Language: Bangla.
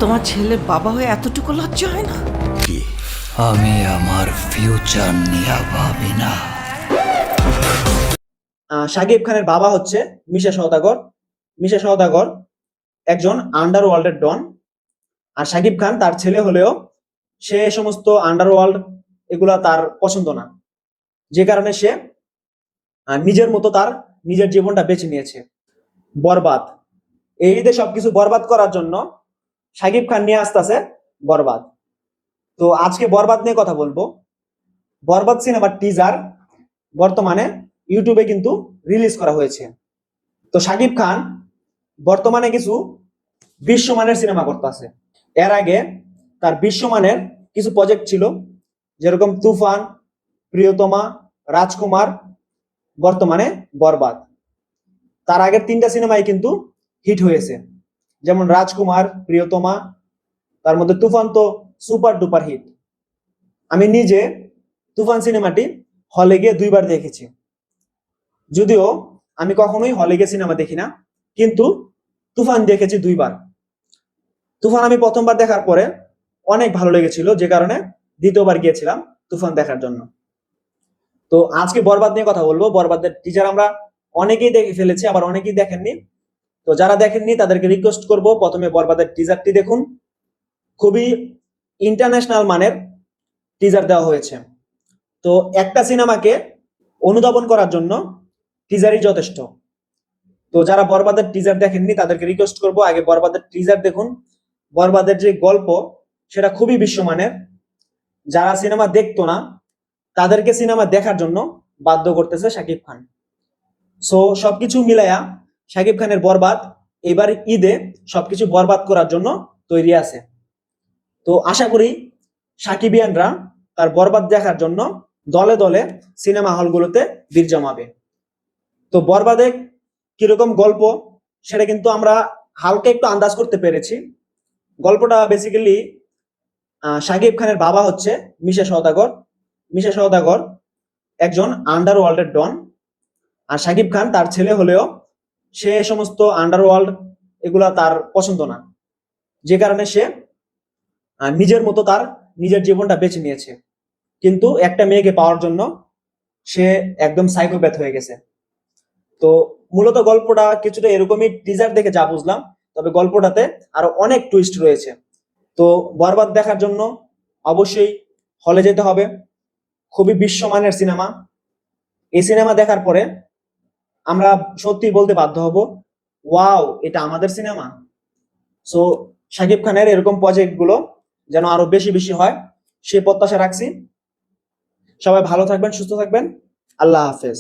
তোমার ছেলে বাবা হয়ে এতটুকু লজ্জা হয় না? কি আমি আমার ফিউচার নিয়ে ভাবি না। শাকিব খানের বাবা হচ্ছে মিশা সওদাগর। মিশা সওদাগর একজন আন্ডারওয়ার্ল্ডের ডন। আর শাকিব খান তার ছেলে হলেও সে সমস্ত আন্ডারওয়ার্ল্ড এগুলা তার পছন্দ না, যে কারণে সে নিজের মতো তার নিজের জীবনটা বেছে নিয়েছে। বরবাদ, এই ঈদে সবকিছু বরবাদ করার জন্য শাকিব খান নিয়ে আসতেছে বরবাদ। তো আজকে বরবাদ নিয়ে কথা বলবো। বরবাদ সিনেমার টিজার বর্তমানে ইউটিউবে কিন্তু রিলিজ করা হয়েছে। তো শাকিব খান বর্তমানে কিছু বিশ্বমানের সিনেমা করতেছে। এর আগে তার বিশ্বমানের কিছু প্রজেক্ট ছিল, যেরকম তুফান, প্রিয়তমা, রাজকুমার, বর্তমানে বরবাদ। তার আগের 3টা সিনেমাই কিন্তু হিট হয়েছে, যেমন রাজকুমার, প্রিয়তমা, তার মধ্যে তুফান তো সুপার ডুপার হিট। আমি নিজে তুফান সিনেমাটি হলে গিয়ে 2বার দেখেছি। যদিও আমি কখনোই হলে গিয়ে সিনেমা দেখি না, কিন্তু তুফান দেখেছি 2বার। তুফান আমি প্রথমবার দেখার পরে অনেক ভালো লেগেছিল, যে কারণে দ্বিতীয়বার গিয়েছিলাম তুফান দেখার জন্য। তো আজকে বরবাদ নিয়ে কথা বলবো। বরবাদের টিজার আমরা অনেকেই দেখে ফেলেছি, আবার অনেকেই দেখেননি। তো যারা দেখেননি তাদেরকে রিকোয়েস্ট করব, প্রথমে বরবাদের টিজারটি দেখুন। খুবই ইন্টারন্যাশনাল মানের টিজার দেওয়া হয়েছে। তো একটা সিনেমাকে অনুধাবন করার জন্য টিজারই যথেষ্ট। তো যারা বরবাদের টিজার দেখেননি তাদেরকে রিকোয়েস্ট করব, আগে বরবাদের টিজার দেখুন। বরবাদের যে গল্প সেটা খুবই বিশ্বমানের। যারা সিনেমা দেখতো না তাদেরকে সিনেমা দেখার জন্য বাধ্য করতেছে শাকিব খান। সো সবকিছু মিলাইয়া শাকিব খানের বরবাদ এবার ঈদে সবকিছু বরবাদ করার জন্য তৈরি আছে। তো আশা করি সাকিবিয়ানরা তার বরবাদ দেখার জন্য দলে দলে সিনেমা হলগুলোতে ভিড় জমাবে। তো বরবাদে কিরকম গল্প সেটা কিন্তু আমরা হালকা একটু আন্দাজ করতে পেরেছি। গল্পটা বেসিক্যালি শাকিব খানের বাবা হচ্ছে মিশা সওদাগর। মিশা সওদাগর একজন আন্ডারওয়ার্ল্ডের ডন। আর শাকিব খান তার ছেলে হলেও সে সমস্ত আন্ডারওয়ার্ল্ড এগুলা তার পছন্দ না, যে কারণে সে নিজের মতো তার নিজের জীবনটা বেছে নিয়েছে। কিন্তু একটা মেয়েকে পাওয়ার জন্য সে একদম সাইকোপ্যাথ হয়ে গেছে। তো মূলত গল্পটা কিছুটা এরকমই টিজার দেখে যা বুঝলাম, তবে গল্পটাতে আরো অনেক টুইস্ট রয়েছে। তো বরবাদ দেখার জন্য অবশ্যই হলে যেতে হবে। খুবই বিশ্বমানের সিনেমা। এই সিনেমা দেখার পরে আমরা সত্যি বলতে বাধ্য হব, ওয়াও, এটা আমাদের সিনেমা। সো শাকিব খানের এরকম প্রজেক্ট গুলো যেন আরো বেশি বেশি হয় সে প্রত্যাশা রাখছি। সবাই ভালো থাকবেন, সুস্থ থাকবেন। আল্লাহ হাফেজ।